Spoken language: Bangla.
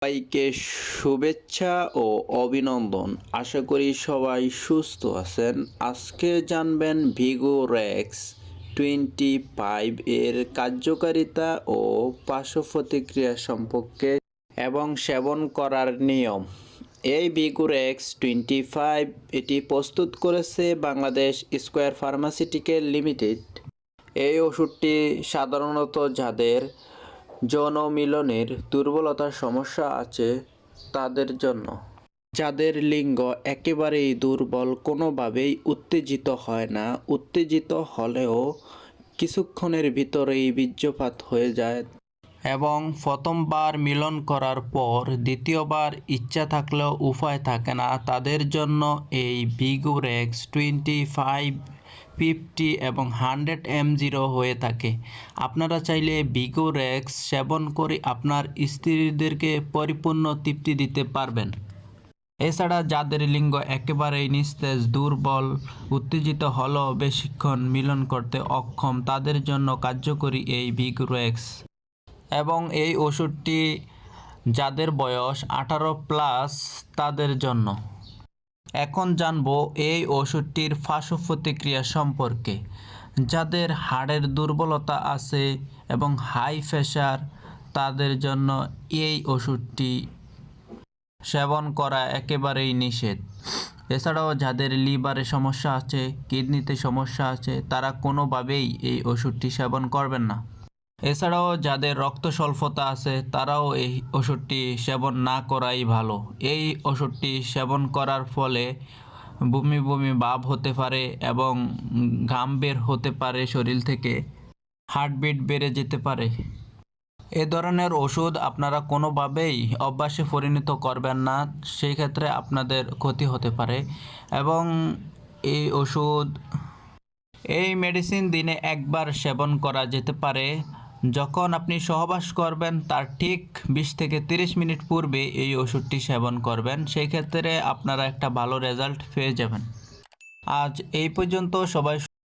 সবাইকে শুভেচ্ছা ও অভিনন্দন। আশা করি সবাই সুস্থ আছেন। আজকে জানবেন ভিগোরেক্স 25 এর কার্যকারিতা ও পার্শ্ব প্রতিক্রিয়া সম্পর্কে এবং সেবন করার নিয়ম। এই ভিগোরেক্স 25 এটি প্রস্তুত করেছে বাংলাদেশ স্কয়ার ফার্মাসিউটিক্যাল লিমিটেড। এই ওষুধটি সাধারণত যাদের যৌন মিলনের দুর্বলতার সমস্যা আছে তাদের জন্য। যাদের লিঙ্গ একেবারেই দুর্বল, কোনোভাবেই উত্তেজিত হয় না, উত্তেজিত হলেও কিছুক্ষণের ভিতরেই বীর্যপাত হয়ে যায় এবং প্রথমবার মিলন করার পর দ্বিতীয়বার ইচ্ছা থাকলেও উপায় থাকে না, তাদের জন্য এই ভিগোরেক্স 25, 50 এবং 100 mg হয়ে থাকে। আপনারা চাইলে ভিগোরেক্স সেবন করে আপনার স্ত্রীদেরকে পরিপূর্ণ তৃপ্তি দিতে পারবেন। এছাড়া যাদের লিঙ্গ একেবারেই নিস্তেজ, দুর্বল, উত্তেজিত হলেও বেশিক্ষণ মিলন করতে অক্ষম, তাদের জন্য কার্যকরী এই ভিগোরেক্স। এবং এই ওষুধটি যাদের বয়স 18+ তাদের জন্য। এখন জানবো এই ওষুধটির পার্শ্ব প্রতিক্রিয়া সম্পর্কে। যাদের হাড়ের দুর্বলতা আছে এবং হাই প্রেশার, তাদের জন্য এই ওষুধটি সেবন করা একেবারেই নিষেধ। এছাড়াও যাদের লিভারে সমস্যা আছে, কিডনিতে সমস্যা আছে, তারা কোনোভাবেই এই ওষুধটি সেবন করবেন না। এছাড়াও যাদের রক্ত স্বল্পতা আছে, তারাও এই ওষুধটি সেবন না করাই ভালো। এই ওষুধটি সেবন করার ফলে বমি বমি ভাব হতে পারে এবং ঘাম বের হতে পারে শরীর থেকে, হার্টবিট বেড়ে যেতে পারে। এ ধরনের ওষুধ আপনারা কোনোভাবেই অভ্যাসে পরিণত করবেন না, সেই ক্ষেত্রে আপনাদের ক্ষতি হতে পারে। এবং এই মেডিসিন দিনে একবার সেবন করা যেতে পারে। যখন আপনি সহবাস করবেন তার ঠিক 20 থেকে 30 মিনিট পূর্বে এই ওষুধটি সেবন করবেন, সেই ক্ষেত্রে আপনারা একটা ভালো রেজাল্ট পেয়ে যাবেন। আজ এই পর্যন্ত। সবাই